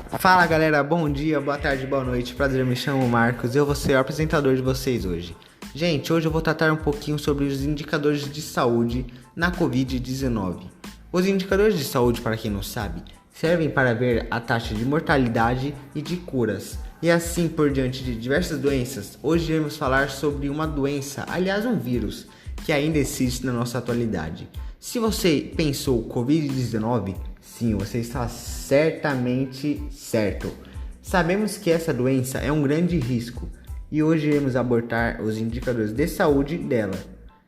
Fala galera, bom dia, boa tarde, boa noite, prazer, me chamo Marcos e eu vou ser o apresentador de vocês hoje. Gente, hoje eu vou tratar um pouquinho sobre os indicadores de saúde na Covid-19. Os indicadores de saúde, para quem não sabe, servem para ver a taxa de mortalidade e de curas, e assim por diante de diversas doenças. Hoje iremos falar sobre uma doença, aliás um vírus, que ainda existe na nossa atualidade. Se você pensou Covid-19, sim, você está certamente certo. Sabemos que essa doença é um grande risco e hoje iremos abordar os indicadores de saúde dela.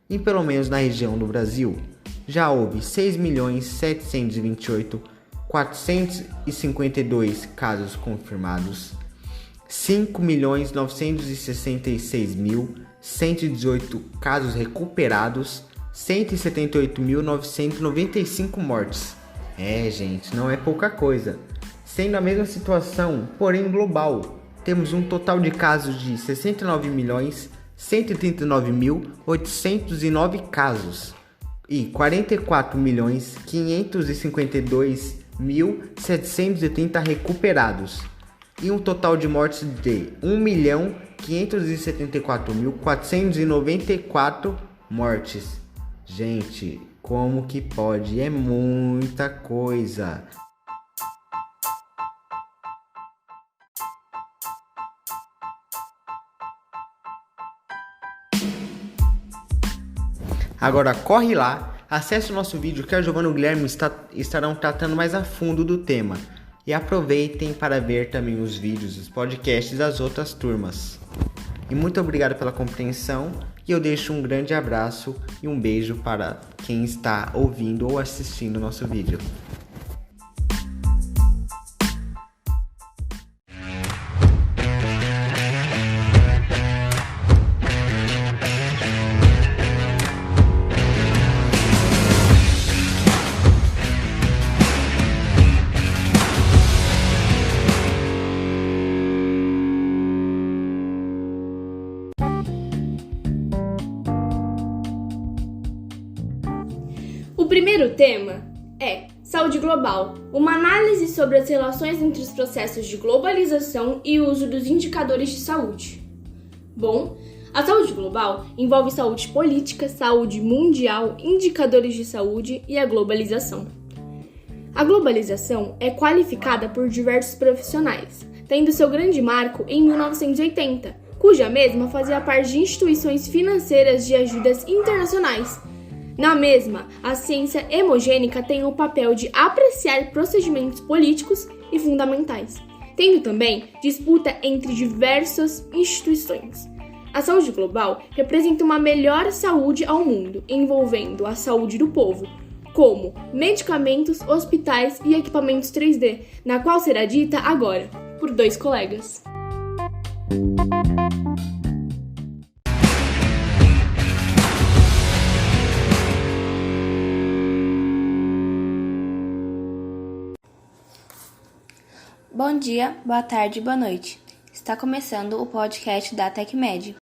E pelo menos na região do Brasil, já houve 6.728.452 casos confirmados, 5.966.118 casos recuperados, 178.995 mortes. Gente, não é pouca coisa. Sendo a mesma situação, porém global, temos um total de casos de 69.139.809 casos e 44.552.730 recuperados e um total de mortes de 1.574.494 mortes. Gente, como que pode? É muita coisa. Agora corre lá, acesse o nosso vídeo que a Giovana e o Guilherme estarão tratando mais a fundo do tema. E aproveitem para ver também os vídeos, os podcasts das outras turmas. E muito obrigado pela compreensão e eu deixo um grande abraço e um beijo para quem está ouvindo ou assistindo o nosso vídeo. O primeiro tema é saúde global, uma análise sobre as relações entre os processos de globalização e o uso dos indicadores de saúde. Bom, a saúde global envolve saúde política, saúde mundial, indicadores de saúde e a globalização. A globalização é qualificada por diversos profissionais, tendo seu grande marco em 1980, cuja mesma fazia parte de instituições financeiras de ajudas internacionais. Na mesma, a ciência hemogênica tem o papel de apreciar procedimentos políticos e fundamentais, tendo também disputa entre diversas instituições. A saúde global representa uma melhor saúde ao mundo, envolvendo a saúde do povo, como medicamentos, hospitais e equipamentos 3D, na qual será dita agora, por dois colegas. Bom dia, boa tarde e boa noite. Está começando o podcast da TecMed.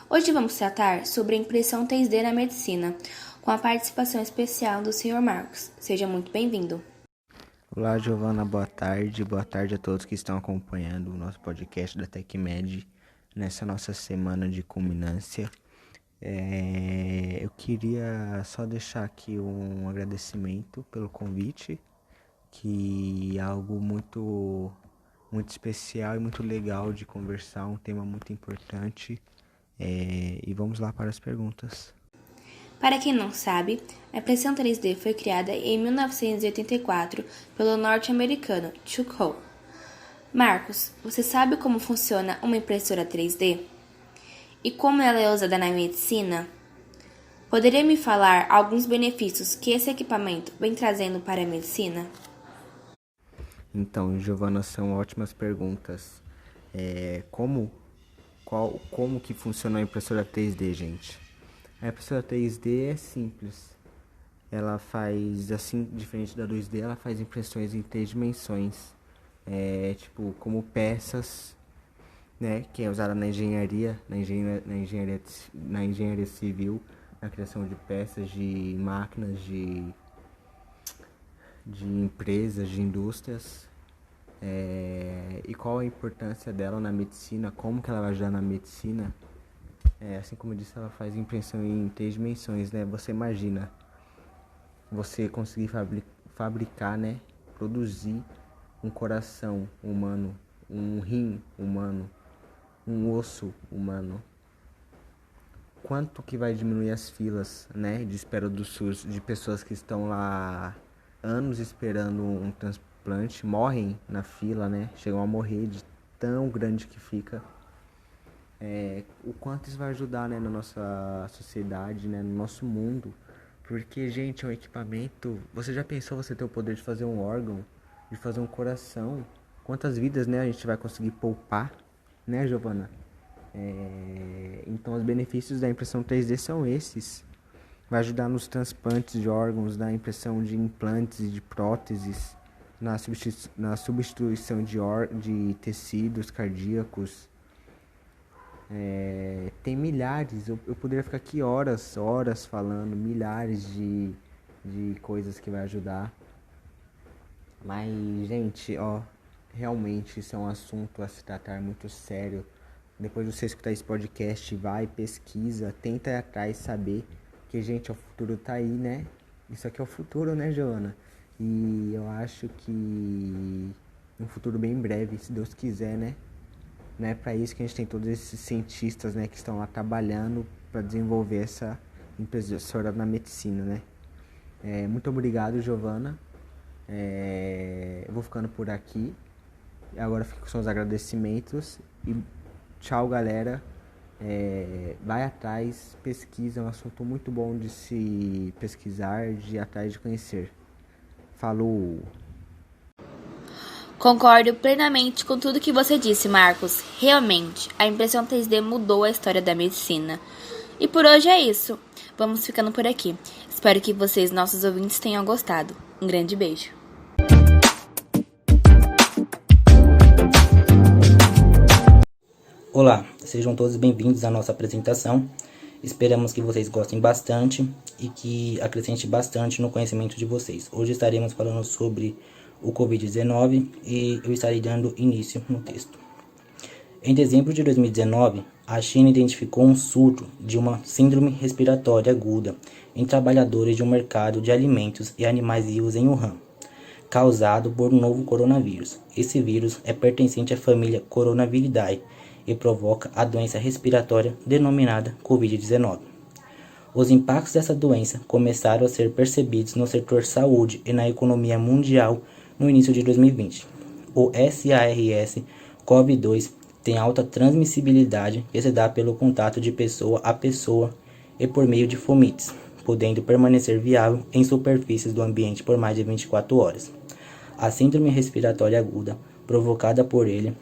Hoje vamos tratar sobre a impressão 3D na medicina, com a participação especial do Sr. Marcos. Seja muito bem-vindo. Olá, Giovana, boa tarde a todos que estão acompanhando o nosso podcast da TecMed nessa nossa semana de culminância. Eu queria só deixar aqui um agradecimento pelo convite, que é algo muito especial e muito legal de conversar, um tema muito importante. E vamos lá para as perguntas. Para quem não sabe, a impressão 3D foi criada em 1984 pelo norte-americano Chuck Hull. Marcos, você sabe como funciona uma impressora 3D? E como ela é usada na medicina? Poderia me falar alguns benefícios que esse equipamento vem trazendo para a medicina? Então, Giovana, são ótimas perguntas. Como que funciona a impressora 3D, gente? A impressora 3D é simples. Ela faz, assim, diferente da 2D, ela faz impressões em 3 dimensões. Como peças, né, que é usada na engenharia civil, na criação de peças, de máquinas, de empresas, de indústrias. E qual a importância dela na medicina, como que ela vai ajudar na medicina. Assim como eu disse, ela faz impressão em 3 dimensões, né? Você imagina você conseguir fabricar, né? Produzir um coração humano, um rim humano, um osso humano. Quanto que vai diminuir as filas, né, de espera do SUS, de pessoas que estão lá anos esperando um transplante, morrem na fila, né, chegam a morrer de tão grande que fica. O quanto isso vai ajudar, né, na nossa sociedade, né, no nosso mundo. Porque, gente, é um equipamento. Você já pensou você ter o poder de fazer um órgão, de fazer um coração? Quantas vidas, né, a gente vai conseguir poupar, né, Giovana? Então, os benefícios da impressão 3D são esses. Vai ajudar nos transplantes de órgãos, na impressão de implantes e de próteses, na substituição de tecidos cardíacos. Tem milhares, eu poderia ficar aqui horas falando, milhares de coisas que vai ajudar. Mas, gente, realmente isso é um assunto a se tratar muito sério. Depois de você escutar esse podcast, vai, pesquisa, tenta ir atrás, saber que, gente, o futuro tá aí, né? Isso aqui é o futuro, né, Joana? E eu acho que um futuro bem breve, se Deus quiser, né? Não é para isso que a gente tem todos esses cientistas, né, que estão lá trabalhando para desenvolver essa impressora na medicina, né? Muito obrigado, Giovana. Eu vou ficando por aqui. Agora fico com os agradecimentos e tchau, galera. Vai atrás, pesquisa, é um assunto muito bom de se pesquisar, de ir atrás de conhecer. Falou! Concordo plenamente com tudo que você disse, Marcos. Realmente, a impressão 3D mudou a história da medicina. E por hoje é isso. Vamos ficando por aqui. Espero que vocês, nossos ouvintes, tenham gostado. Um grande beijo. Olá, sejam todos bem-vindos à nossa apresentação. Esperamos que vocês gostem bastante e que acrescente bastante no conhecimento de vocês. Hoje estaremos falando sobre o Covid-19 e eu estarei dando início no texto. Em dezembro de 2019, a China identificou um surto de uma síndrome respiratória aguda em trabalhadores de um mercado de alimentos e animais vivos em Wuhan, causado por um novo coronavírus. Esse vírus é pertencente à família Coronaviridae e provoca a doença respiratória denominada Covid-19. Os impactos dessa doença começaram a ser percebidos no setor saúde e na economia mundial no início de 2020. O SARS-CoV-2 tem alta transmissibilidade que se dá pelo contato de pessoa a pessoa e por meio de fomites, podendo permanecer viável em superfícies do ambiente por mais de 24 horas. A síndrome respiratória aguda, provocada por ele,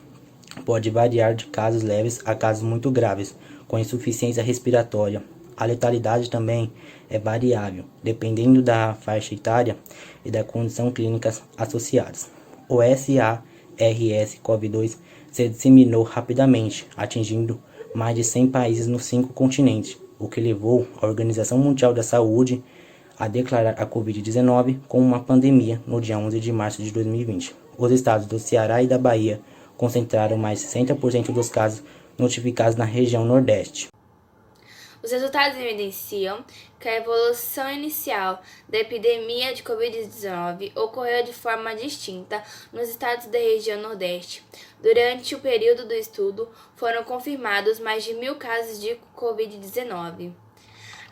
pode variar de casos leves a casos muito graves, com insuficiência respiratória. A letalidade também é variável, dependendo da faixa etária e da condição clínicas associadas. O SARS-CoV-2 se disseminou rapidamente, atingindo mais de 100 países nos 5 continentes, o que levou a Organização Mundial da Saúde a declarar a Covid-19 como uma pandemia no dia 11 de março de 2020. Os estados do Ceará e da Bahia concentraram mais de 60% dos casos notificados na região Nordeste. Os resultados evidenciam que a evolução inicial da epidemia de Covid-19 ocorreu de forma distinta nos estados da região Nordeste. Durante o período do estudo, foram confirmados mais de 1.000 casos de Covid-19.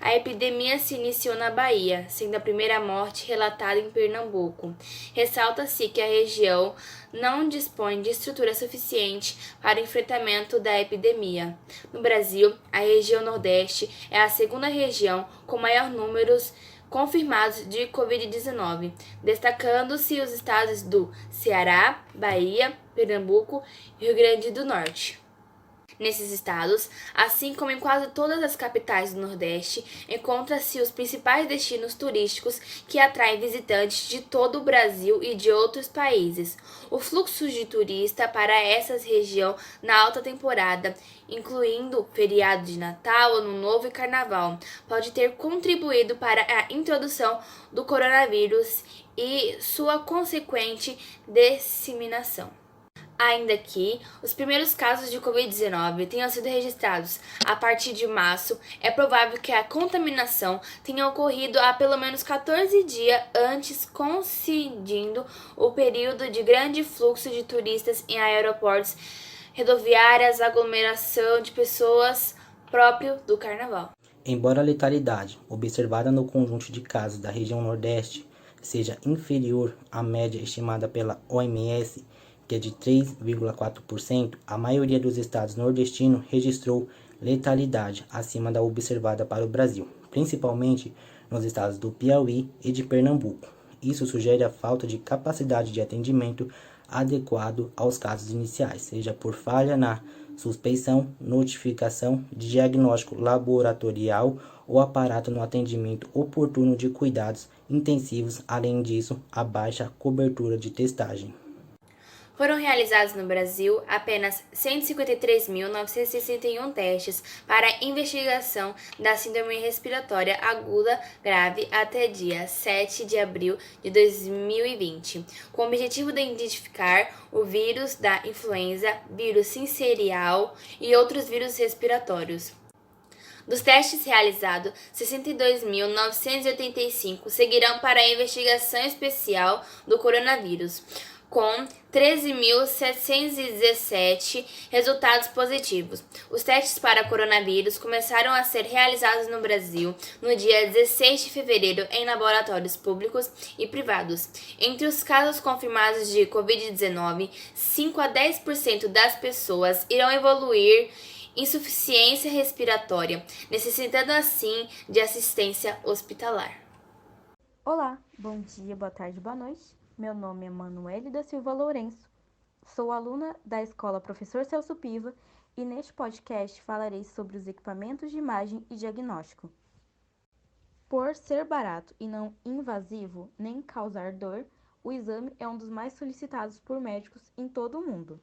A epidemia se iniciou na Bahia, sendo a primeira morte relatada em Pernambuco. Ressalta-se que a região não dispõe de estrutura suficiente para o enfrentamento da epidemia. No Brasil, a região Nordeste é a segunda região com maior número confirmados de Covid-19, destacando-se os estados do Ceará, Bahia, Pernambuco e Rio Grande do Norte. Nesses estados, assim como em quase todas as capitais do Nordeste, encontram-se os principais destinos turísticos que atraem visitantes de todo o Brasil e de outros países. O fluxo de turista para essas regiões na alta temporada, incluindo feriado de Natal, Ano Novo e Carnaval, pode ter contribuído para a introdução do coronavírus e sua consequente disseminação. Ainda que os primeiros casos de Covid-19 tenham sido registrados a partir de março, é provável que a contaminação tenha ocorrido há pelo menos 14 dias antes, coincidindo o período de grande fluxo de turistas em aeroportos, rodoviárias, aglomeração de pessoas próprio do Carnaval. Embora a letalidade observada no conjunto de casos da região Nordeste seja inferior à média estimada pela OMS, que é de 3,4%, a maioria dos estados nordestinos registrou letalidade acima da observada para o Brasil, principalmente nos estados do Piauí e de Pernambuco. Isso sugere a falta de capacidade de atendimento adequado aos casos iniciais, seja por falha na suspeição, notificação, diagnóstico laboratorial ou aparato no atendimento oportuno de cuidados intensivos, além disso, a baixa cobertura de testagem. Foram realizados no Brasil apenas 153.961 testes para investigação da síndrome respiratória aguda grave até dia 7 de abril de 2020, com o objetivo de identificar o vírus da influenza, vírus sincerial e outros vírus respiratórios. Dos testes realizados, 62.985 seguirão para a investigação especial do coronavírus, com 13.717 resultados positivos. Os testes para coronavírus começaram a ser realizados no Brasil no dia 16 de fevereiro em laboratórios públicos e privados. Entre os casos confirmados de Covid-19, 5 a 10% das pessoas irão evoluir insuficiência respiratória, necessitando assim de assistência hospitalar. Olá, bom dia, boa tarde, boa noite. Meu nome é Manuele da Silva Lourenço. Sou aluna da Escola Professor Celso Piva e neste podcast falarei sobre os equipamentos de imagem e diagnóstico. Por ser barato e não invasivo, nem causar dor, o exame é um dos mais solicitados por médicos em todo o mundo.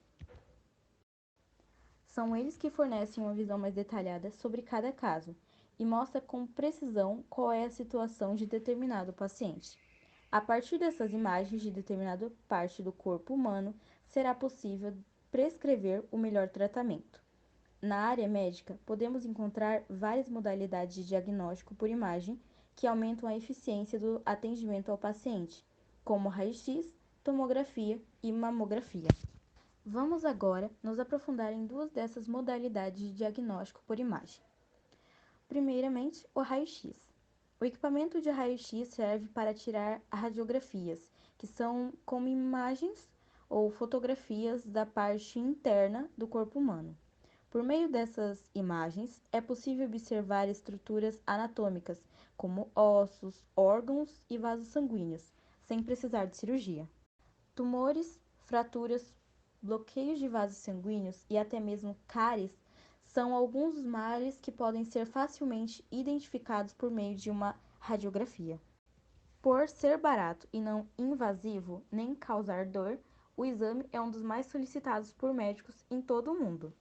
São eles que fornecem uma visão mais detalhada sobre cada caso e mostra com precisão qual é a situação de determinado paciente. A partir dessas imagens de determinada parte do corpo humano, será possível prescrever o melhor tratamento. Na área médica, podemos encontrar várias modalidades de diagnóstico por imagem que aumentam a eficiência do atendimento ao paciente, como raio-x, tomografia e mamografia. Vamos agora nos aprofundar em duas dessas modalidades de diagnóstico por imagem. Primeiramente, o raio-x. O equipamento de raio-x serve para tirar radiografias, que são como imagens ou fotografias da parte interna do corpo humano. Por meio dessas imagens, é possível observar estruturas anatômicas, como ossos, órgãos e vasos sanguíneos, sem precisar de cirurgia. Tumores, fraturas, bloqueios de vasos sanguíneos e até mesmo cáries são alguns dos males que podem ser facilmente identificados por meio de uma radiografia. Por ser barato e não invasivo, nem causar dor, o exame é um dos mais solicitados por médicos em todo o mundo.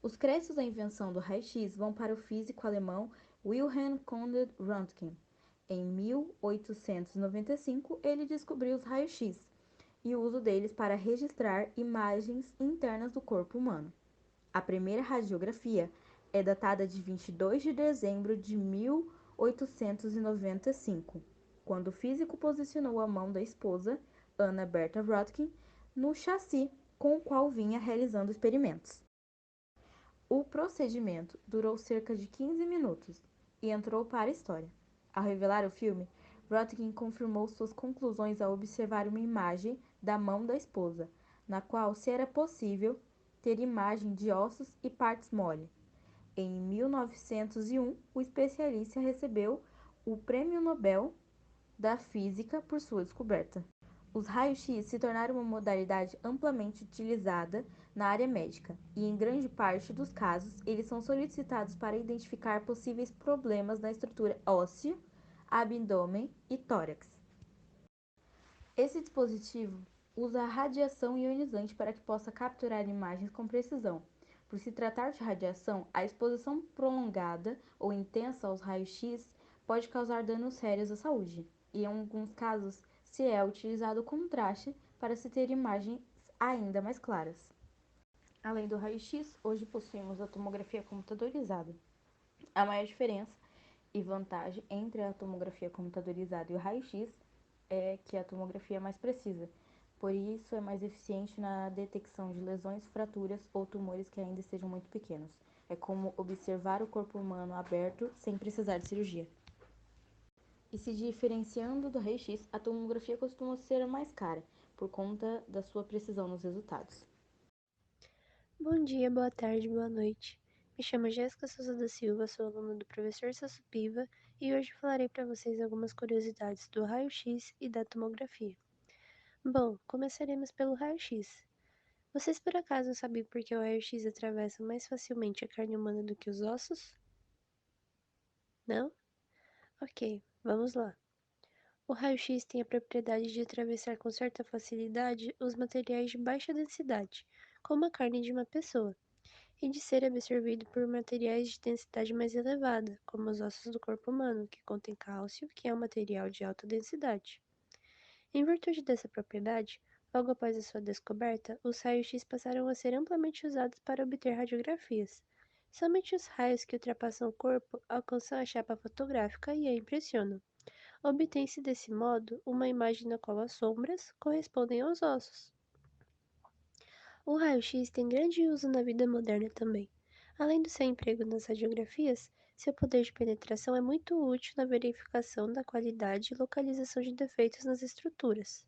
Os créditos da invenção do raio-x vão para o físico alemão Wilhelm Conrad Röntgen. Em 1895, ele descobriu os raios-x e o uso deles para registrar imagens internas do corpo humano. A primeira radiografia é datada de 22 de dezembro de 1895, quando o físico posicionou a mão da esposa, Anna Bertha Röntgen, no chassi com o qual vinha realizando experimentos. O procedimento durou cerca de 15 minutos e entrou para a história. Ao revelar o filme, Röntgen confirmou suas conclusões ao observar uma imagem da mão da esposa, na qual se era possível ter imagem de ossos e partes mole. Em 1901, o especialista recebeu o Prêmio Nobel da Física por sua descoberta. Os raios-x se tornaram uma modalidade amplamente utilizada na área médica e, em grande parte dos casos, eles são solicitados para identificar possíveis problemas na estrutura óssea, abdômen e tórax. Esse dispositivo usa a radiação ionizante para que possa capturar imagens com precisão. Por se tratar de radiação, a exposição prolongada ou intensa aos raios-x pode causar danos sérios à saúde, e em alguns casos se é utilizado o contraste para se ter imagens ainda mais claras. Além do raio-x, hoje possuímos a tomografia computadorizada. A maior diferença e vantagem entre a tomografia computadorizada e o raio-x é que a tomografia é mais precisa, por isso é mais eficiente na detecção de lesões, fraturas ou tumores que ainda estejam muito pequenos. É como observar o corpo humano aberto sem precisar de cirurgia. E se diferenciando do raio-x, a tomografia costuma ser a mais cara, por conta da sua precisão nos resultados. Bom dia, boa tarde, boa noite. Me chamo Jéssica Souza da Silva, sou aluna do professor Celso Piva e hoje falarei para vocês algumas curiosidades do raio-x e da tomografia. Bom, começaremos pelo raio-x. Vocês por acaso sabem por que o raio-x atravessa mais facilmente a carne humana do que os ossos? Não? Ok, vamos lá. O raio-x tem a propriedade de atravessar com certa facilidade os materiais de baixa densidade, como a carne de uma pessoa, e de ser absorvido por materiais de densidade mais elevada, como os ossos do corpo humano, que contém cálcio, que é um material de alta densidade. Em virtude dessa propriedade, logo após a sua descoberta, os raios-x passaram a ser amplamente usados para obter radiografias. Somente os raios que ultrapassam o corpo alcançam a chapa fotográfica e a impressionam. Obtém-se desse modo uma imagem na qual as sombras correspondem aos ossos. O raio-x tem grande uso na vida moderna também. Além do seu emprego nas radiografias, seu poder de penetração é muito útil na verificação da qualidade e localização de defeitos nas estruturas.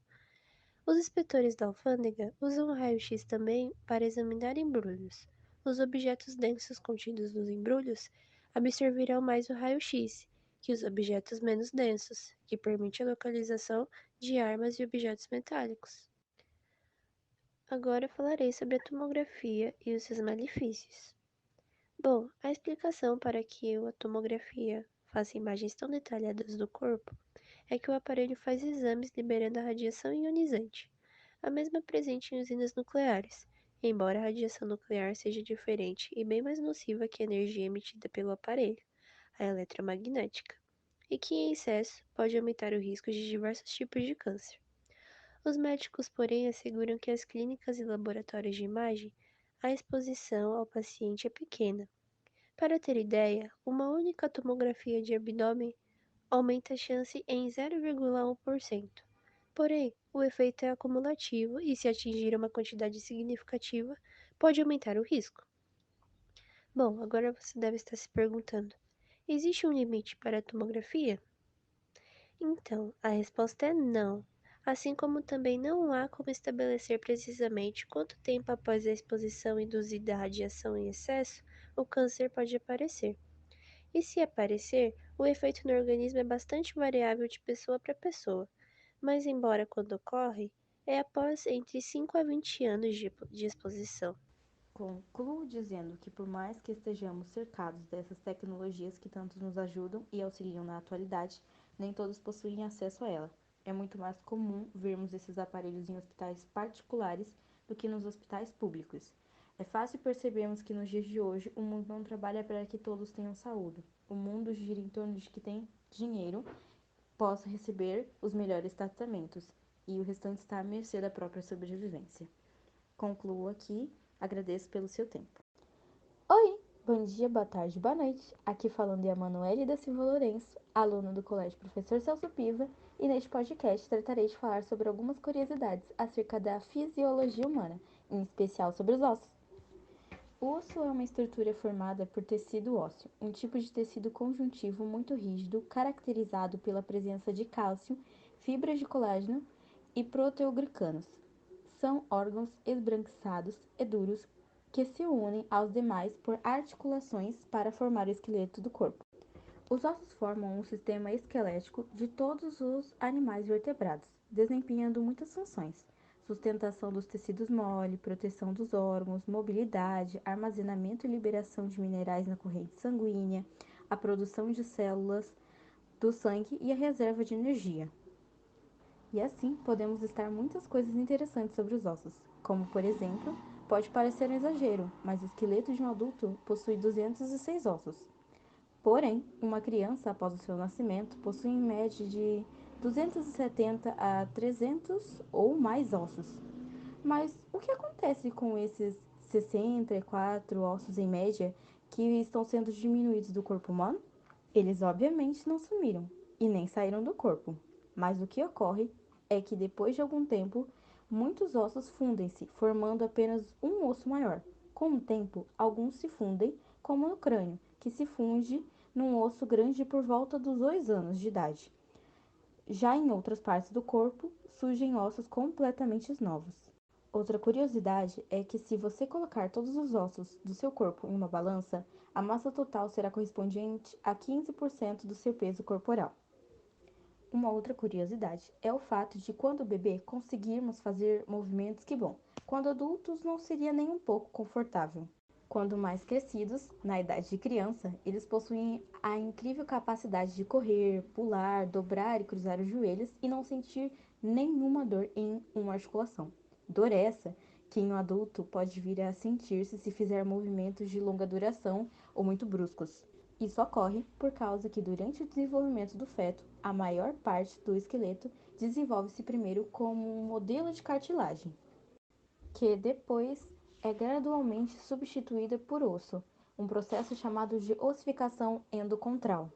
Os inspetores da alfândega usam o raio-x também para examinar embrulhos. Os objetos densos contidos nos embrulhos absorverão mais o raio-x que os objetos menos densos, que permite a localização de armas e objetos metálicos. Agora falarei sobre a tomografia e os seus malefícios. Bom, a explicação para que a tomografia faça imagens tão detalhadas do corpo é que o aparelho faz exames liberando a radiação ionizante, a mesma presente em usinas nucleares, embora a radiação nuclear seja diferente e bem mais nociva que a energia emitida pelo aparelho, a eletromagnética, e que em excesso pode aumentar o risco de diversos tipos de câncer. Os médicos, porém, asseguram que as clínicas e laboratórios de imagem, a exposição ao paciente é pequena. Para ter ideia, uma única tomografia de abdômen aumenta a chance em 0,1%. Porém, o efeito é acumulativo e, se atingir uma quantidade significativa, pode aumentar o risco. Bom, agora você deve estar se perguntando: existe um limite para a tomografia? Então, a resposta é não. Assim como também não há como estabelecer precisamente quanto tempo após a exposição induzida à radiação em excesso o câncer pode aparecer. E se aparecer, o efeito no organismo é bastante variável de pessoa para pessoa, mas embora quando ocorre, é após entre 5 a 20 anos de exposição. Concluo dizendo que, por mais que estejamos cercados dessas tecnologias que tanto nos ajudam e auxiliam na atualidade, nem todos possuem acesso a ela. É muito mais comum vermos esses aparelhos em hospitais particulares do que nos hospitais públicos. É fácil percebermos que nos dias de hoje o mundo não trabalha para que todos tenham saúde. O mundo gira em torno de que tem dinheiro possa receber os melhores tratamentos e o restante está à mercê da própria sobrevivência. Concluo aqui. Agradeço pelo seu tempo. Oi, bom dia, boa tarde, boa noite. Aqui falando é a Manoele da Silva Lourenço, aluna do Colégio Professor Celso Piva, e neste podcast tratarei de falar sobre algumas curiosidades acerca da fisiologia humana, em especial sobre os ossos. O osso é uma estrutura formada por tecido ósseo, um tipo de tecido conjuntivo muito rígido, caracterizado pela presença de cálcio, fibras de colágeno e proteoglicanos. São órgãos esbranquiçados e duros que se unem aos demais por articulações para formar o esqueleto do corpo. Os ossos formam um sistema esquelético de todos os animais vertebrados, desempenhando muitas funções. sustentação dos tecidos mole, proteção dos órgãos, mobilidade, armazenamento e liberação de minerais na corrente sanguínea, a produção de células do sangue e a reserva de energia. E assim podemos listar muitas coisas interessantes sobre os ossos, como por exemplo, pode parecer um exagero, mas o esqueleto de um adulto possui 206 ossos. Porém, uma criança após o seu nascimento possui em média de 270 a 300 ou mais ossos. Mas o que acontece com esses 64 ossos em média que estão sendo diminuídos do corpo humano? Eles obviamente não sumiram e nem saíram do corpo, mas o que ocorre é que depois de algum tempo, muitos ossos fundem-se, formando apenas um osso maior. Com o tempo, alguns se fundem, como no crânio, que se funde num osso grande por volta dos 2 anos de idade. Já em outras partes do corpo, surgem ossos completamente novos. Outra curiosidade é que se você colocar todos os ossos do seu corpo em uma balança, a massa total será correspondente a 15% do seu peso corporal. Uma outra curiosidade é o fato de quando bebê conseguirmos fazer movimentos que, bom, quando adultos não seria nem um pouco confortável. Quando mais crescidos, na idade de criança, eles possuem a incrível capacidade de correr, pular, dobrar e cruzar os joelhos e não sentir nenhuma dor em uma articulação. Dor essa que em um adulto pode vir a sentir-se se fizer movimentos de longa duração ou muito bruscos. Isso ocorre por causa que durante o desenvolvimento do feto, a maior parte do esqueleto desenvolve-se primeiro como um modelo de cartilagem, que depois é gradualmente substituída por osso, um processo chamado de ossificação endocontral.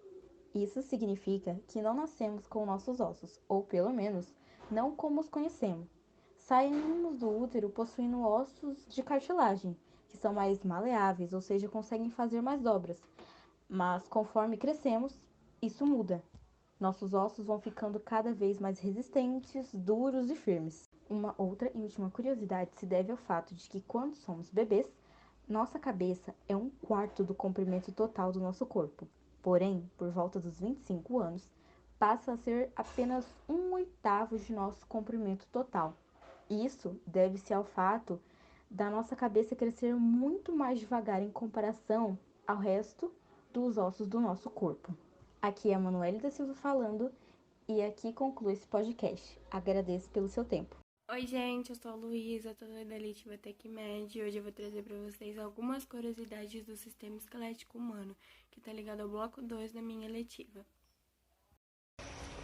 Isso significa que não nascemos com nossos ossos, ou pelo menos, não como os conhecemos. Saímos do útero possuindo ossos de cartilagem, que são mais maleáveis, ou seja, conseguem fazer mais dobras. Mas conforme crescemos, isso muda. Nossos ossos vão ficando cada vez mais resistentes, duros e firmes. Uma outra e última curiosidade se deve ao fato de que quando somos bebês, nossa cabeça é 1/4 do comprimento total do nosso corpo. Porém, por volta dos 25 anos, passa a ser apenas 1/8 de nosso comprimento total. Isso deve-se ao fato da nossa cabeça crescer muito mais devagar em comparação ao resto dos ossos do nosso corpo. Aqui é a Manuele da Silva falando e aqui conclui esse podcast. Agradeço pelo seu tempo. Oi, gente, eu sou a Luísa, tô da Letiva TecMed e hoje eu vou trazer pra vocês algumas curiosidades do sistema esquelético humano, que tá ligado ao bloco 2 da minha letiva.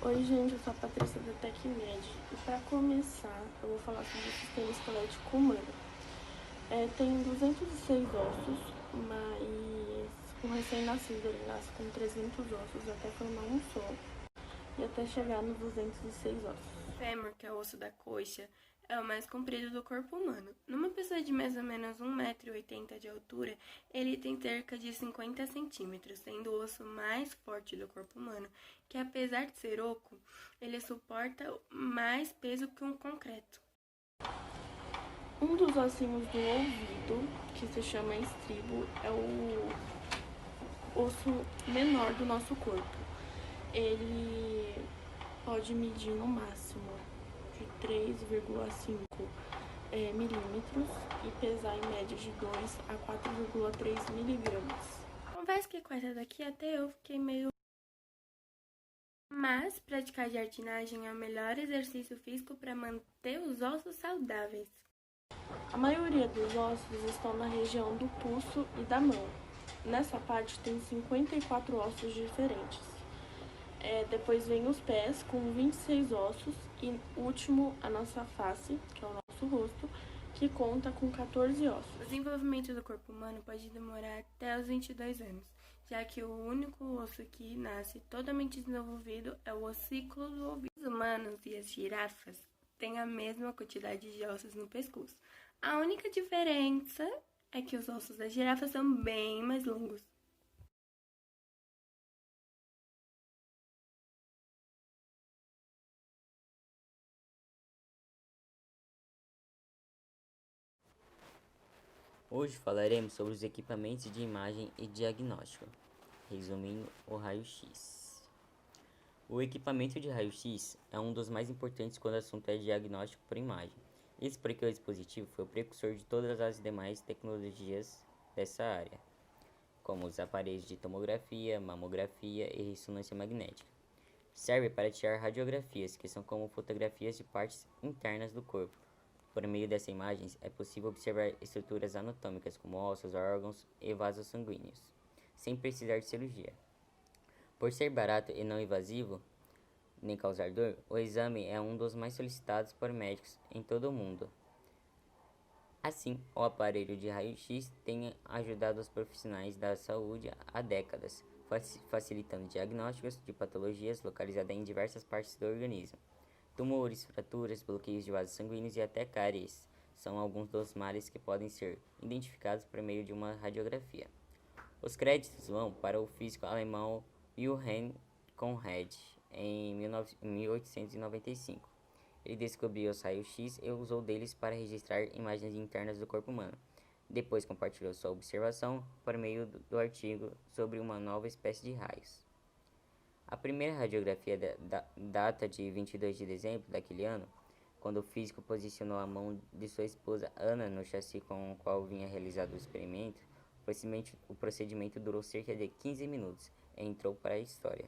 Oi, gente, eu sou a Patrícia da TecMed e para começar eu vou falar sobre o sistema esquelético humano. Tem 206 ossos, mas o recém-nascido ele nasce com 300 ossos até formar um só e até chegar nos 206 ossos. O fêmur, que é o osso da coxa, é o mais comprido do corpo humano. Numa pessoa de mais ou menos 1,80 m de altura, ele tem cerca de 50 centímetros, sendo o osso mais forte do corpo humano, que apesar de ser oco, ele suporta mais peso que um concreto. Um dos ossinhos do ouvido, que se chama estribo, é o osso menor do nosso corpo. Ele pode medir no máximo de 3,5 milímetros e pesar em média de 2 a 4,3 miligramas. Confesso que com essa daqui até eu fiquei meio... Mas praticar jardinagem é o melhor exercício físico para manter os ossos saudáveis. A maioria dos ossos estão na região do pulso e da mão. Nessa parte tem 54 ossos diferentes. Depois vem os pés com 26 ossos e último a nossa face, que é o nosso rosto, que conta com 14 ossos. O desenvolvimento do corpo humano pode demorar até os 22 anos, já que o único osso que nasce totalmente desenvolvido é o ossículo do ouvido. Os humanos e as girafas têm a mesma quantidade de ossos no pescoço. A única diferença é que os ossos das girafas são bem mais longos. Hoje falaremos sobre os equipamentos de imagem e diagnóstico, resumindo o raio-x. O equipamento de raio-x é um dos mais importantes quando o assunto é diagnóstico por imagem. Isso porque o dispositivo foi o precursor de todas as demais tecnologias dessa área, como os aparelhos de tomografia, mamografia e ressonância magnética. Serve para tirar radiografias, que são como fotografias de partes internas do corpo. Por meio dessas imagens, é possível observar estruturas anatômicas como ossos, órgãos e vasos sanguíneos, sem precisar de cirurgia. Por ser barato e não invasivo, nem causar dor, o exame é um dos mais solicitados por médicos em todo o mundo. Assim, o aparelho de raio-x tem ajudado os profissionais da saúde há décadas, facilitando diagnósticos de patologias localizadas em diversas partes do organismo. Tumores, fraturas, bloqueios de vasos sanguíneos e até cáries são alguns dos males que podem ser identificados por meio de uma radiografia. Os créditos vão para o físico alemão Wilhelm Conrad, em 1895. Ele descobriu os raios-x e usou deles para registrar imagens internas do corpo humano. Depois compartilhou sua observação por meio do artigo sobre uma nova espécie de raios. A primeira radiografia data de 22 de dezembro daquele ano, quando o físico posicionou a mão de sua esposa Ana no chassi com o qual vinha realizado o experimento. O procedimento durou cerca de 15 minutos e entrou para a história.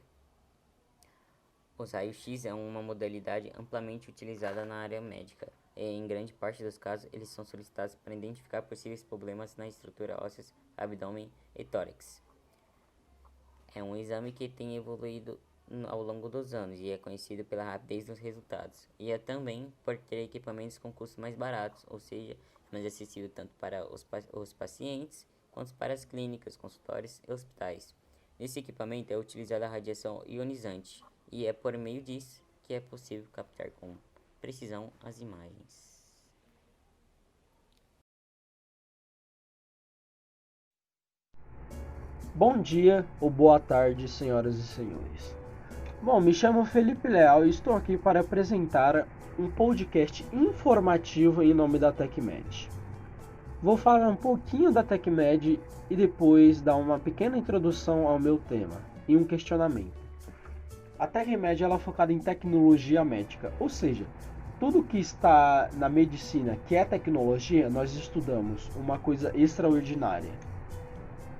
Os raios-x é uma modalidade amplamente utilizada na área médica e, em grande parte dos casos, eles são solicitados para identificar possíveis problemas na estrutura óssea, abdômen e tórax. É um exame que tem evoluído ao longo dos anos e é conhecido pela rapidez dos resultados, e é também por ter equipamentos com custos mais baratos, ou seja, mais acessível tanto para os pacientes quanto para as clínicas, consultórios e hospitais. Nesse equipamento é utilizada a radiação ionizante, e é por meio disso que é possível captar com precisão as imagens. Bom dia ou boa tarde, senhoras e senhores. Bom, me chamo Felipe Leal e estou aqui para apresentar um podcast informativo em nome da TecMed. Vou falar um pouquinho da TecMed e depois dar uma pequena introdução ao meu tema e um questionamento. A TecMed ela é focada em tecnologia médica, ou seja, tudo que está na medicina que é tecnologia, nós estudamos, uma coisa extraordinária.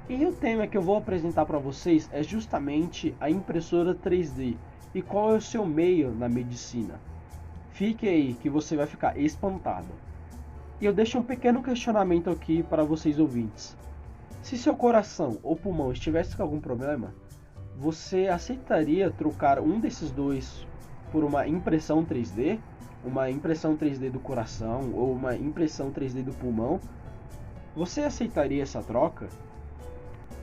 E o tema que eu vou apresentar para vocês é justamente a impressora 3D e qual é o seu meio na medicina. Fique aí que você vai ficar espantado. E eu deixo um pequeno questionamento aqui para vocês ouvintes. Se seu coração ou pulmão estivesse com algum problema, você aceitaria trocar um desses dois por uma impressão 3D? Uma impressão 3D do coração ou uma impressão 3D do pulmão? Você aceitaria essa troca?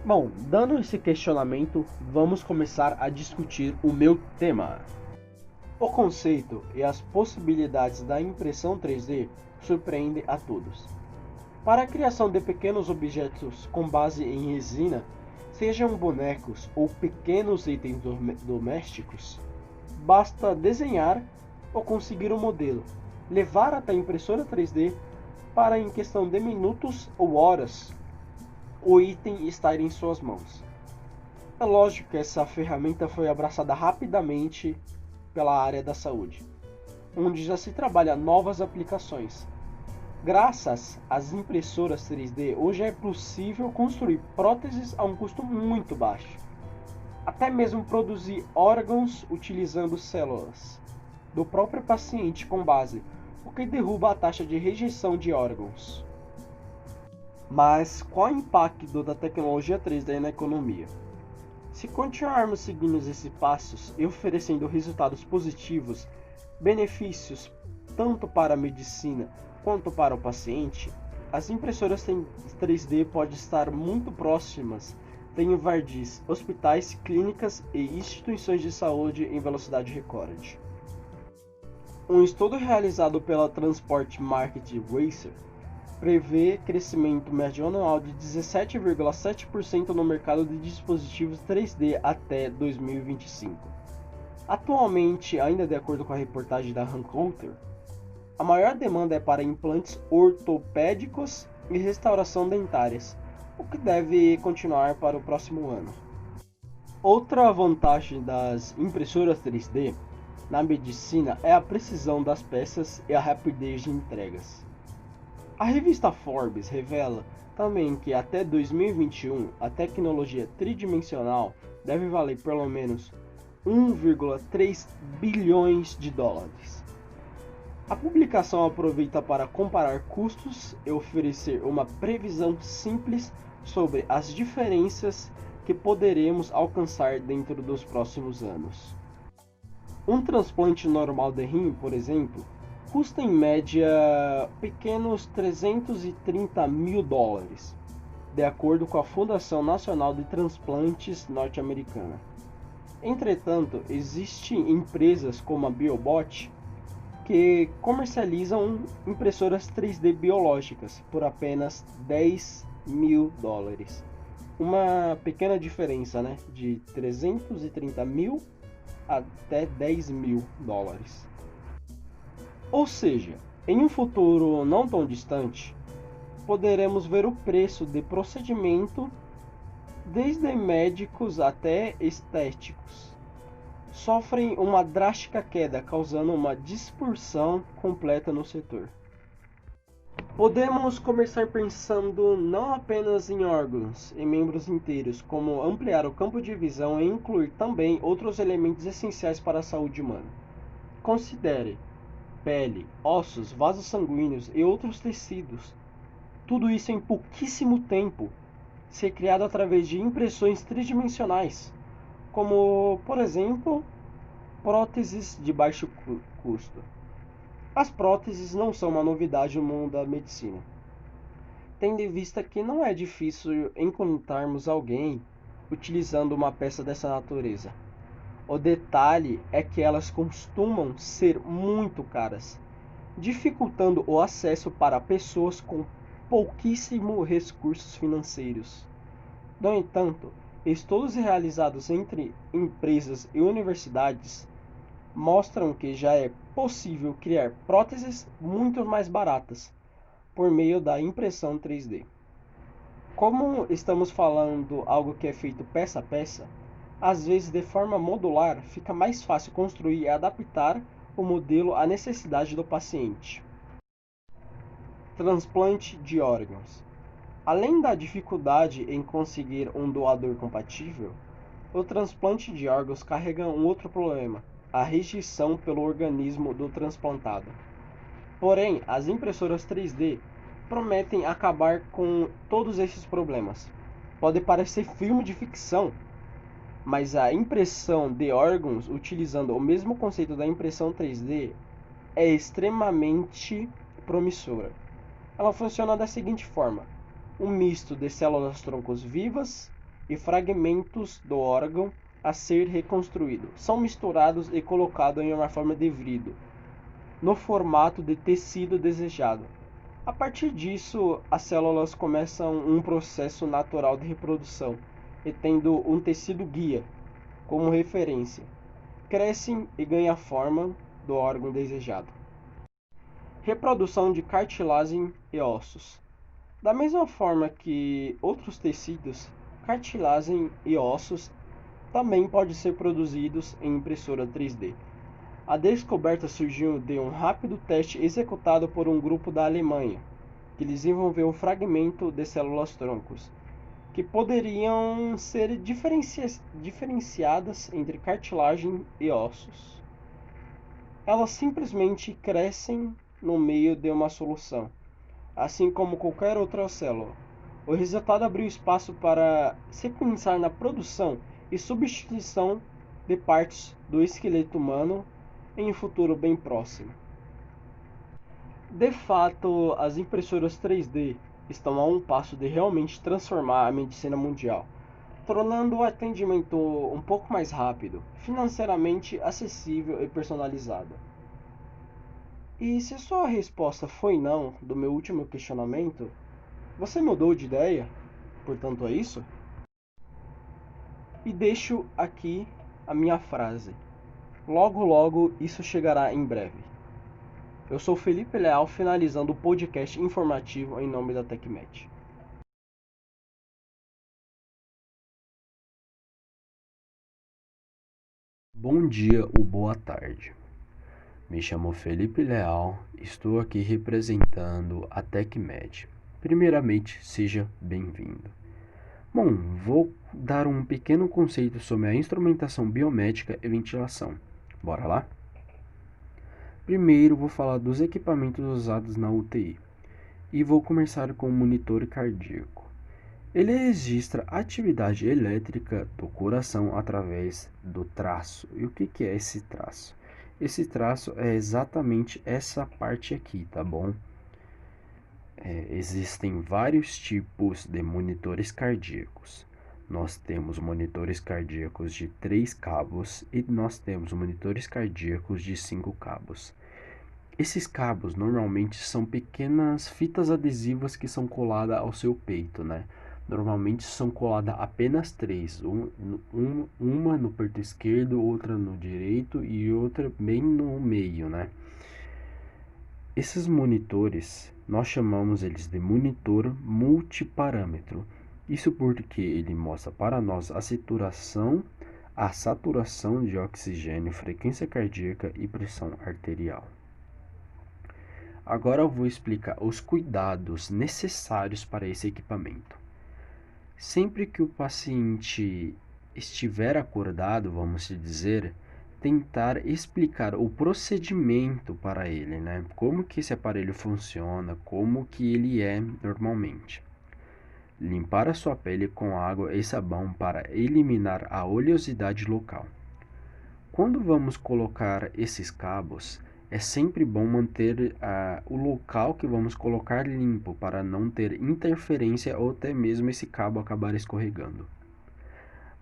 Bom, dando esse questionamento, vamos começar a discutir o meu tema. O conceito e as possibilidades da impressão 3D surpreendem a todos. Para a criação de pequenos objetos com base em resina, sejam bonecos ou pequenos itens domésticos, basta desenhar ou conseguir um modelo, levar até a impressora 3D para, em questão de minutos ou horas, o item estar em suas mãos. É lógico que essa ferramenta foi abraçada rapidamente pela área da saúde, onde já se trabalha novas aplicações. Graças às impressoras 3D, hoje é possível construir próteses a um custo muito baixo. Até mesmo produzir órgãos utilizando células do próprio paciente com base, o que derruba a taxa de rejeição de órgãos. Mas qual o impacto da tecnologia 3D na economia? Se continuarmos seguindo esses passos e oferecendo resultados positivos, benefícios tanto para a medicina quanto para o paciente, as impressoras 3D podem estar muito próximas de invadir hospitais, clínicas e instituições de saúde em velocidade recorde. Um estudo realizado pela Transport Market Research prevê crescimento médio anual de 17,7% no mercado de dispositivos 3D até 2025. Atualmente, ainda de acordo com a reportagem da Rancounter, a maior demanda é para implantes ortopédicos e restauração dentárias, o que deve continuar para o próximo ano. Outra vantagem das impressoras 3D na medicina é a precisão das peças e a rapidez de entregas. A revista Forbes revela também que até 2021 a tecnologia tridimensional deve valer pelo menos 1,3 bilhões de dólares. A publicação aproveita para comparar custos e oferecer uma previsão simples sobre as diferenças que poderemos alcançar dentro dos próximos anos. Um transplante normal de rim, por exemplo, custa em média pequenos 330 mil dólares, de acordo com a Fundação Nacional de Transplantes norte-americana. Entretanto, existem empresas como a Biobot que comercializam impressoras 3D biológicas por apenas 10 mil dólares. Uma pequena diferença, né? De 330 mil até 10 mil dólares. Ou seja, em um futuro não tão distante, poderemos ver o preço de procedimento, desde médicos até estéticos, sofrem uma drástica queda, causando uma dispersão completa no setor. Podemos começar pensando não apenas em órgãos e membros inteiros, como ampliar o campo de visão e incluir também outros elementos essenciais para a saúde humana. Considere pele, ossos, vasos sanguíneos e outros tecidos. Tudo isso em pouquíssimo tempo ser criado através de impressões tridimensionais, como, por exemplo, próteses de baixo custo. As próteses não são uma novidade no mundo da medicina, tendo em vista que não é difícil encontrarmos alguém utilizando uma peça dessa natureza. O detalhe é que elas costumam ser muito caras, dificultando o acesso para pessoas com pouquíssimos recursos financeiros. No entanto, estudos realizados entre empresas e universidades mostram que já é possível criar próteses muito mais baratas por meio da impressão 3D. Como estamos falando algo que é feito peça a peça, às vezes de forma modular fica mais fácil construir e adaptar o modelo à necessidade do paciente. Transplante de órgãos. Além da dificuldade em conseguir um doador compatível, o transplante de órgãos carrega um outro problema: a rejeição pelo organismo do transplantado. Porém, as impressoras 3D prometem acabar com todos esses problemas. Pode parecer filme de ficção, mas a impressão de órgãos utilizando o mesmo conceito da impressão 3D é extremamente promissora. Ela funciona da seguinte forma: um misto de células troncos vivas e fragmentos do órgão a ser reconstruído são misturados e colocados em uma forma de vidro, no formato de tecido desejado. A partir disso, as células começam um processo natural de reprodução e, tendo um tecido guia como referência, crescem e ganham a forma do órgão desejado. Reprodução de cartilagem e ossos. Da mesma forma que outros tecidos, cartilagem e ossos também podem ser produzidos em impressora 3D. A descoberta surgiu de um rápido teste executado por um grupo da Alemanha, que desenvolveu um fragmento de células troncos, que poderiam ser diferenciadas entre cartilagem e ossos. Elas simplesmente crescem no meio de uma solução, assim como qualquer outra célula. O resultado abriu espaço para se pensar na produção e substituição de partes do esqueleto humano em um futuro bem próximo. De fato, as impressoras 3D estão a um passo de realmente transformar a medicina mundial, tornando o atendimento um pouco mais rápido, financeiramente acessível e personalizado. E se sua resposta foi não do meu último questionamento, você mudou de ideia? Portanto, é isso? E deixo aqui a minha frase: logo logo isso chegará em breve. Eu sou Felipe Leal, finalizando o podcast informativo em nome da TecMed. Bom dia ou boa tarde. Me chamo Felipe Leal, estou aqui representando a TecMed. Primeiramente, seja bem-vindo. Bom, vou dar um pequeno conceito sobre a instrumentação biomédica e ventilação. Bora lá? Primeiro, vou falar dos equipamentos usados na UTI e vou começar com o monitor cardíaco. Ele registra a atividade elétrica do coração através do traço. E o que é esse traço? Esse traço é exatamente essa parte aqui, tá bom? Existem vários tipos de monitores cardíacos. Nós temos monitores cardíacos de 3 cabos e nós temos monitores cardíacos de 5 cabos. Esses cabos normalmente são pequenas fitas adesivas que são coladas ao seu peito, né? Normalmente são coladas apenas 3, uma no peito esquerdo, outra no direito e outra bem no meio, né? Esses monitores, nós chamamos eles de monitor multiparâmetro. Isso porque ele mostra para nós a saturação de oxigênio, frequência cardíaca e pressão arterial. Agora eu vou explicar os cuidados necessários para esse equipamento. Sempre que o paciente estiver acordado, vamos dizer, tentar explicar o procedimento para ele, né? Como que esse aparelho funciona, como que ele é normalmente. Limpar a sua pele com água e sabão para eliminar a oleosidade local. Quando vamos colocar esses cabos, é sempre bom manter o local que vamos colocar limpo para não ter interferência ou até mesmo esse cabo acabar escorregando.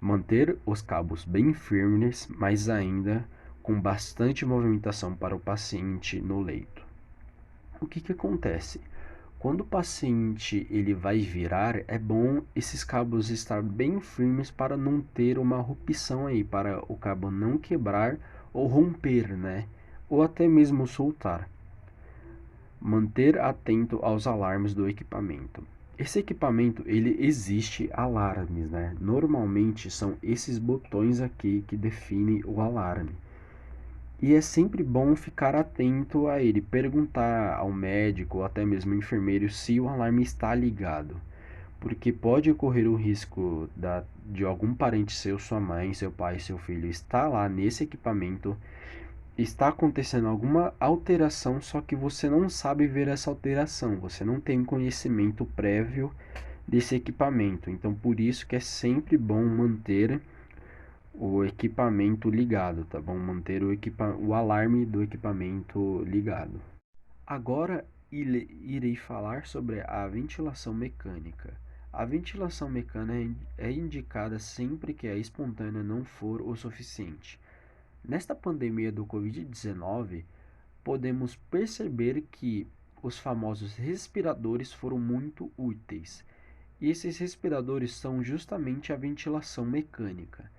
Manter os cabos bem firmes, mas ainda com bastante movimentação para o paciente no leito. O que acontece? Quando o paciente ele vai virar, é bom esses cabos estar bem firmes para não ter uma rupção aí, para o cabo não quebrar ou romper, né? Ou até mesmo soltar. Manter atento aos alarmes do equipamento. Esse equipamento, ele existe alarmes, né? Normalmente são esses botões aqui que definem o alarme. E é sempre bom ficar atento a ele, perguntar ao médico ou até mesmo ao enfermeiro se o alarme está ligado. Porque pode ocorrer o risco de algum parente seu, sua mãe, seu pai, seu filho, estar lá nesse equipamento, está acontecendo alguma alteração, só que você não sabe ver essa alteração, você não tem conhecimento prévio desse equipamento. Então, por isso que é sempre bom manter o equipamento ligado, tá bom? Manter o alarme do equipamento ligado. Agora irei falar sobre a ventilação mecânica. A ventilação mecânica é indicada sempre que a espontânea não for o suficiente. Nesta pandemia do Covid-19, podemos perceber que os famosos respiradores foram muito úteis. E esses respiradores são justamente a ventilação mecânica.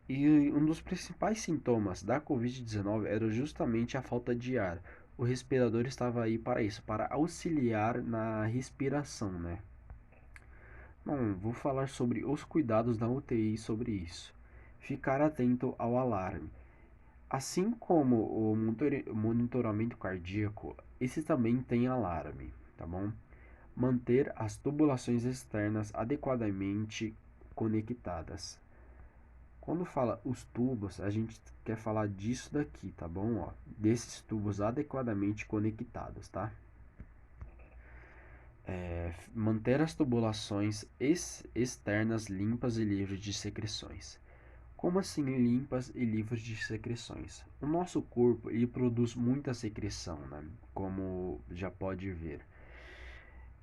E um dos principais sintomas da Covid-19 era justamente a falta de ar. O respirador estava aí para isso, para auxiliar na respiração, né? Bom, vou falar sobre os cuidados da UTI sobre isso. Ficar atento ao alarme. Assim como o monitoramento cardíaco, esse também tem alarme, tá bom? Manter as tubulações externas adequadamente conectadas. Quando fala os tubos, a gente quer falar disso daqui, tá bom? Ó, desses tubos adequadamente conectados, tá? Manter as tubulações externas limpas e livres de secreções. Como assim limpas e livres de secreções? O nosso corpo ele produz muita secreção, né? Como já pode ver.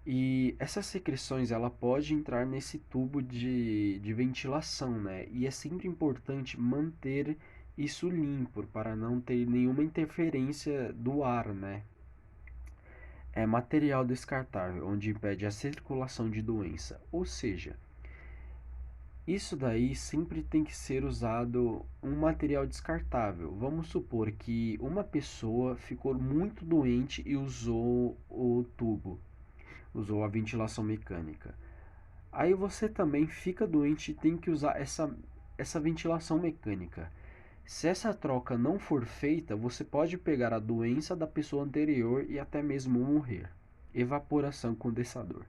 E essas secreções ela pode entrar nesse tubo de ventilação, né? E é sempre importante manter isso limpo para não ter nenhuma interferência do ar, né? É material descartável, onde impede a circulação de doença. Ou seja, isso daí sempre tem que ser usado um material descartável. Vamos supor que uma pessoa ficou muito doente e usou o tubo, usou a ventilação mecânica. Aí você também fica doente e tem que usar essa ventilação mecânica. Se essa troca não for feita, você pode pegar a doença da pessoa anterior e até mesmo morrer. Evaporação condensador.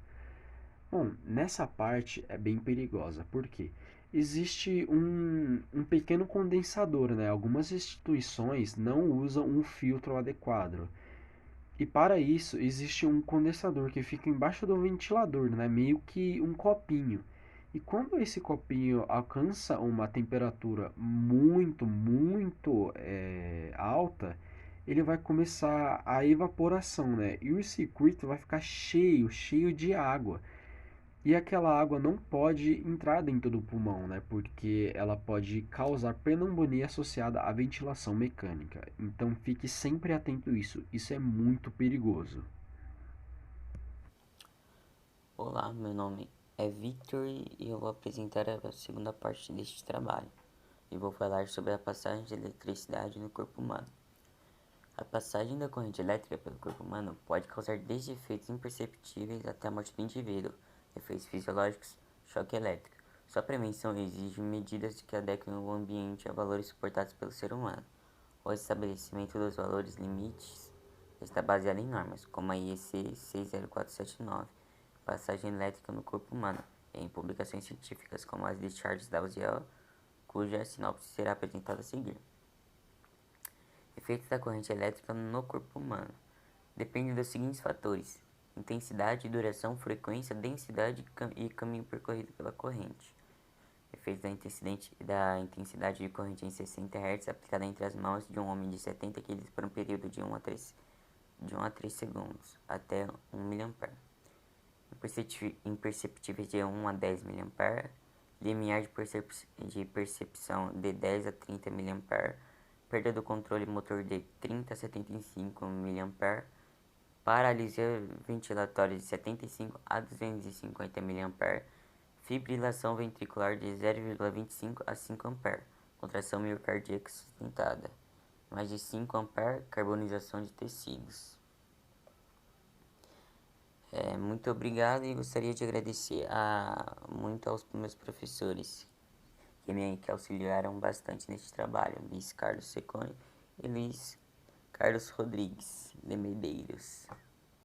Bom, nessa parte é bem perigosa, porque existe um pequeno condensador, né? Algumas instituições não usam um filtro adequado. E para isso existe um condensador que fica embaixo do ventilador, né? Meio que um copinho. E quando esse copinho alcança uma temperatura muito alta, ele vai começar a evaporação, né? E o circuito vai ficar cheio de água. E aquela água não pode entrar dentro do pulmão, né? Porque ela pode causar pneumonia associada à ventilação mecânica. Então fique sempre atento a isso. Isso é muito perigoso. Olá, meu nome é Victor e eu vou apresentar a segunda parte deste trabalho. E vou falar sobre a passagem de eletricidade no corpo humano. A passagem da corrente elétrica pelo corpo humano pode causar desde efeitos imperceptíveis até a morte do indivíduo, efeitos fisiológicos, choque elétrico. Sua prevenção exige medidas que adequem o ambiente a valores suportados pelo ser humano. O estabelecimento dos valores limites está baseado em normas, como a IEC 60479, passagem elétrica no corpo humano, e em publicações científicas como as de Charles Dalziel, cuja sinopse será apresentada a seguir. Efeitos da corrente elétrica no corpo humano. Depende dos seguintes fatores: intensidade, duração, frequência, densidade e caminho percorrido pela corrente. Efeitos da intensidade de corrente em 60 Hz aplicada entre as mãos de um homem de 70 kg por um período de 1 a 3 segundos, até 1 mA. Imperceptíveis de 1 a 10 mA. Limiar de percepção de 10 a 30 mA. Perda do controle motor de 30 a 75 mA. Paralisia ventilatória de 75 a 250 mA. Fibrilação ventricular de 0,25 a 5 A. Contração miocardíaca sustentada. Mais de 5 A. Carbonização de tecidos. Muito obrigado e gostaria de agradecer muito aos meus professores que auxiliaram bastante neste trabalho. Luiz Carlos Secone e Luiz Carlos Rodrigues de Medeiros.